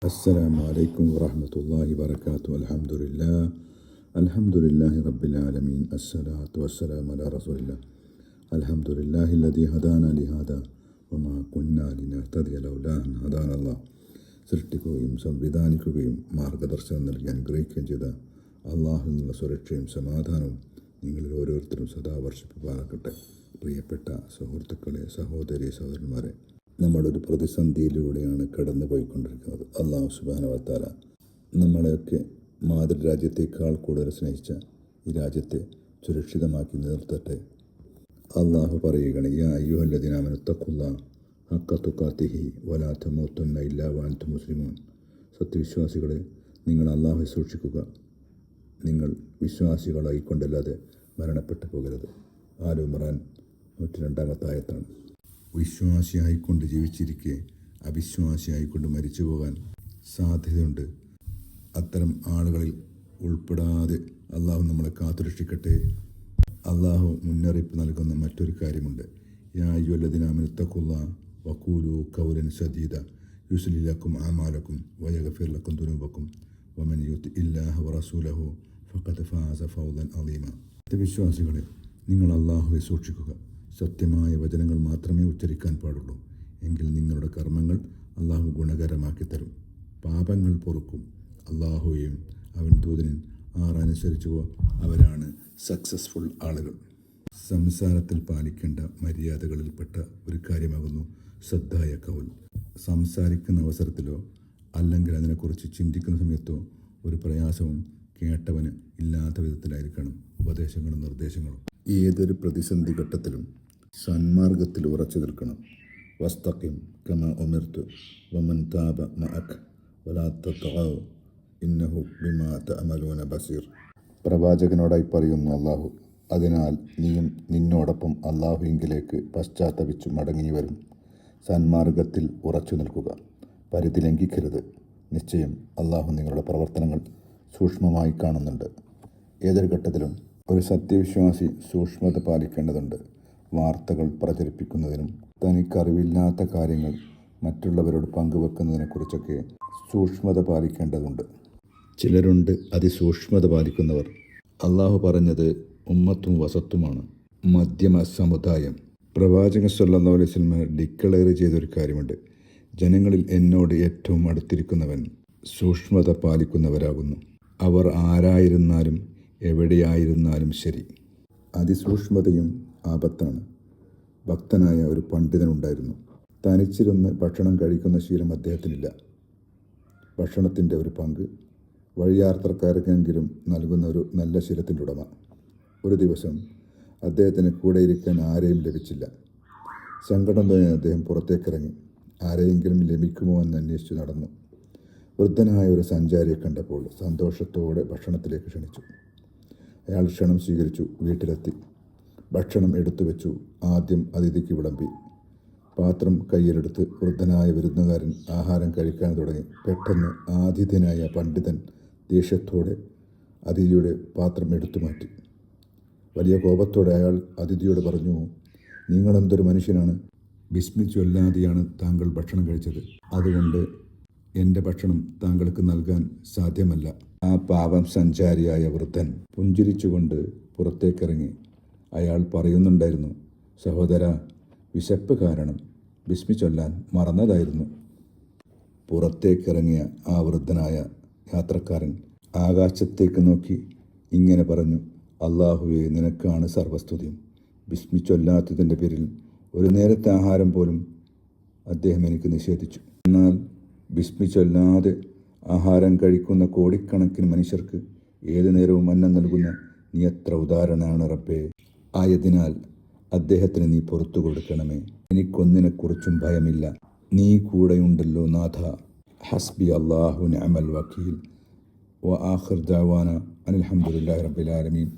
السلام عليكم ورحمة الله وبركاته. الحمد لله رب العالمين. الصلاة والسلام على رسول الله. الحمد لله الذي هدانا لهذا وما كنا لنهتدي لولا أن هدانا الله. സൃഷ്ടിക്കുകയും സംവിധാനിക്കുകയും മാർഗദർശനം നൽകി അനുഗ്രഹിക്കുകയും ചെയ്ത അള്ളാഹുവിൽ നിന്നുള്ള സുരക്ഷയും സമാധാനവും നിങ്ങളിൽ ഓരോരുത്തരും സദാ വർഷിപ്പാറാക്കട്ടെ. പ്രിയപ്പെട്ട സുഹൃത്തുക്കളെ, സഹോദരി സഹോദരന്മാരെ, നമ്മളൊരു പ്രതിസന്ധിയിലൂടെയാണ് കടന്നു പോയിക്കൊണ്ടിരിക്കുന്നത്. അള്ളാഹു സുബ്ഹാനഹു വ തആല നമ്മളെയൊക്കെ മാതൃരാജ്യത്തേക്കാൾ കൂടുതൽ സ്നേഹിച്ച ഈ രാജ്യത്തെ സുരക്ഷിതമാക്കി നിർത്തട്ടെ. അള്ളാഹു പറയുകയാണ്, യാ അയ്യുഹല്ലദീന ആമനൂ തഖുല്ലാഹ ഹഖ്ക തുഖാതിഹി വലാ തമൂതുന്ന ഇല്ലാ വഅൻതും മുസ്ലിമൂൻ. സത്യവിശ്വാസികളെ, നിങ്ങൾ അള്ളാഹുവെ സൂക്ഷിക്കുക, നിങ്ങൾ വിശ്വാസികളായിക്കൊണ്ടല്ലാതെ മരണപ്പെട്ടു പോകരുത്. ആൽ ഇംറാൻ 102 ആയത്താണ്. വിശ്വാസിയായിക്കൊണ്ട് ജീവിച്ചിരിക്കെ അവിശ്വാസിയായിക്കൊണ്ട് മരിച്ചു പോകാൻ സാധ്യതയുണ്ട്. അത്തരം ആളുകളിൽ ഉൾപ്പെടാതെ അള്ളാഹു നമ്മളെ കാത്തുരക്ഷിക്കട്ടെ. അള്ളാഹു മുന്നറിയിപ്പ് നൽകുന്ന മറ്റൊരു കാര്യമുണ്ട്. യാ അയ്യുഹല്ലദീന ആമനൂ തഖുല്ലാഹ വഖൂലൂ ഖൗലൻ സദീദ യുസ്ലിഹ് ലക്കും അഅമാലക്കും വയഗ്ഫിർ ലക്കും ദുനൂബക്കും വമൻ യുതിഇല്ലാഹ വറസൂലഹു ഫഖദ് ഫാസ ഫൗസൻ അളീമ. വിശ്വാസികളെ, നിങ്ങൾ അള്ളാഹുവെ സൂക്ഷിക്കുക. സത്യമായ വചനങ്ങൾ മാത്രമേ ഉച്ചരിക്കാൻ പാടുള്ളൂ. എങ്കിൽ നിങ്ങളുടെ കർമ്മങ്ങൾ അള്ളാഹു ഗുണകരമാക്കി തരും, പാപങ്ങൾ പൊറുക്കും. അള്ളാഹുവെയും അവൻ ദൂതനും ആരനുസരിച്ചുവോ അവരാണ് സക്സസ്ഫുൾ ആളുകൾ. സംസാരത്തിൽ പാലിക്കേണ്ട മര്യാദകളിൽപ്പെട്ട ഒരു കാര്യമാകുന്നു ശ്രദ്ധായ കൗൽ. സംസാരിക്കുന്ന അവസരത്തിലോ അല്ലെങ്കിൽ അതിനെക്കുറിച്ച് ചിന്തിക്കുന്ന സമയത്തോ ഒരു പ്രയാസവും കേട്ടവന് ഇല്ലാത്ത വിധത്തിലായിരിക്കണം ഉപദേശങ്ങളും നിർദ്ദേശങ്ങളും. ഏതൊരു പ്രതിസന്ധി ഘട്ടത്തിലും സന്മാർഗത്തിൽ ഉറച്ചു നിൽക്കണം. വസ്തഖിം കമാ ഉമിർതു വമൻ താബ മഅക വലാ തത്ഗൗ ഇന്നഹു ബിമാ തഅമലൂന ബസീർ. പ്രവാചകനോടായി പറയുന്നു അള്ളാഹു, അതിനാൽ നീയും നിന്നോടൊപ്പം അള്ളാഹുവിങ്കിലേക്ക് പശ്ചാത്തപിച്ചു മടങ്ങി വരും. സന്മാർഗത്തിൽ ഉറച്ചു നിൽക്കുക, പരിധി ലംഘിക്കരുത്. നിശ്ചയം അള്ളാഹു നിങ്ങളുടെ പ്രവർത്തനങ്ങൾ സൂക്ഷ്മമായി കാണുന്നുണ്ട്. ഏതൊരു ഘട്ടത്തിലും ഒരു സത്യവിശ്വാസി സൂക്ഷ്മത പാലിക്കേണ്ടതുണ്ട്. വാർത്തകൾ പ്രചരിപ്പിക്കുന്നതിനും തനിക്കറിവില്ലാത്ത കാര്യങ്ങൾ മറ്റുള്ളവരോട് പങ്കുവെക്കുന്നതിനെക്കുറിച്ചൊക്കെ സൂക്ഷ്മത പാലിക്കേണ്ടതുണ്ട്. ചിലരുണ്ട് അതിസൂക്ഷ്മത പാലിക്കുന്നവർ. അള്ളാഹു പറഞ്ഞത് ഉമ്മത്തും വസത്തുമാണ്, മധ്യമ സമുദായം. പ്രവാചകൻ സല്ലല്ലാഹു അലൈഹി വസല്ലം ഡിക്ലെയർ ചെയ്തൊരു കാര്യമുണ്ട്. ജനങ്ങളിൽ എന്നോട് ഏറ്റവും അടുത്തിരിക്കുന്നവൻ സൂക്ഷ്മത പാലിക്കുന്നവരാകുന്നു. അവർ ആരായിരുന്നാലും എവിടെയായിരുന്നാലും ശരി. അതിസൂക്ഷ്മതയും ആപത്താണ്. ഭക്തനായ ഒരു പണ്ഡിതനുണ്ടായിരുന്നു. തനിച്ചിരുന്ന് ഭക്ഷണം കഴിക്കുന്ന ശീലം അദ്ദേഹത്തിനില്ല. ഭക്ഷണത്തിൻ്റെ ഒരു പങ്ക് വഴിയാത്രക്കാർക്കെങ്കിലും നൽകുന്ന ഒരു നല്ല ശീലത്തിൻ്റെ ഉടമ. ഒരു ദിവസം അദ്ദേഹത്തിന് കൂടെ ഇരിക്കാൻ ആരെയും ലഭിച്ചില്ല. സങ്കടം തോന്നി അദ്ദേഹം പുറത്തേക്കിറങ്ങി. ആരെയെങ്കിലും ലഭിക്കുമോ എന്ന് അന്വേഷിച്ചു നടന്നു. വൃദ്ധനായ ഒരു സഞ്ചാരിയെ കണ്ടപ്പോൾ സന്തോഷത്തോടെ ഭക്ഷണത്തിലേക്ക് ക്ഷണിച്ചു. അയാൾ ക്ഷണം സ്വീകരിച്ചു. വീട്ടിലെത്തി ഭക്ഷണം എടുത്തു വെച്ചു. ആദ്യം അതിഥിക്ക് വിളമ്പി. പാത്രം കയ്യിലെടുത്ത് വൃദ്ധനായ വിരുന്നുകാരൻ ആഹാരം കഴിക്കാൻ തുടങ്ങി. പെട്ടെന്ന് ആതിഥ്യനായ പണ്ഡിതൻ ദേഷ്യത്തോടെ അതിഥിയുടെ പാത്രം എടുത്തു മാറ്റി. വലിയ കോപത്തോടെ അയാൾ അതിഥിയോട് പറഞ്ഞു, നിങ്ങളെന്തൊരു മനുഷ്യനാണ്? ബിസ്മി ചൊല്ലാതെയാണ് താങ്കൾ ഭക്ഷണം കഴിച്ചത്. അതുകൊണ്ട് എൻ്റെ ഭക്ഷണം താങ്കൾക്ക് നൽകാൻ സാധ്യമല്ല. ആ പാവം സഞ്ചാരിയായ വൃദ്ധൻ പുഞ്ചിരിച്ചുകൊണ്ട് പുറത്തേക്കിറങ്ങി. അയാൾ പറയുന്നുണ്ടായിരുന്നു, സഹോദര, വിശപ്പ് കാരണം ബിസ്മി ചൊല്ലാൻ മറന്നതായിരുന്നു. പുറത്തേക്കിറങ്ങിയ ആ വൃദ്ധനായ യാത്രക്കാരൻ ആകാശത്തേക്ക് നോക്കി ഇങ്ങനെ പറഞ്ഞു, അള്ളാഹുവേ, നിനക്കാണ് സർവസ്തുതിയും. ബിസ്മി ചൊല്ലാത്തതിൻ്റെ പേരിൽ ഒരു നേരത്തെ ആഹാരം പോലും അദ്ദേഹം എനിക്ക് നിഷേധിച്ചു. എന്നാൽ ബിസ്മി ചൊല്ലാതെ ആഹാരം കഴിക്കുന്ന കോടിക്കണക്കിന് മനുഷ്യർക്ക് ഏതു നേരവും അന്നം നൽകുന്ന നീ എത്ര ഉദാഹരണമാണ് റബ്ബേ. ആയതിനാൽ അദ്ദേഹത്തിന് നീ പുറത്തു കൊടുക്കണമേ. എനിക്കൊന്നിനെക്കുറിച്ചും ഭയമില്ല, നീ കൂടെയുണ്ടല്ലോ നാഥ. ഹസ്ബി അല്ലാഹു നിഅമൽ വക്കീൽ. വ ആഖിർ ദഅവാന അനിൽ ഹംദുലില്ലാഹി റബ്ബിൽ ആലമീൻ.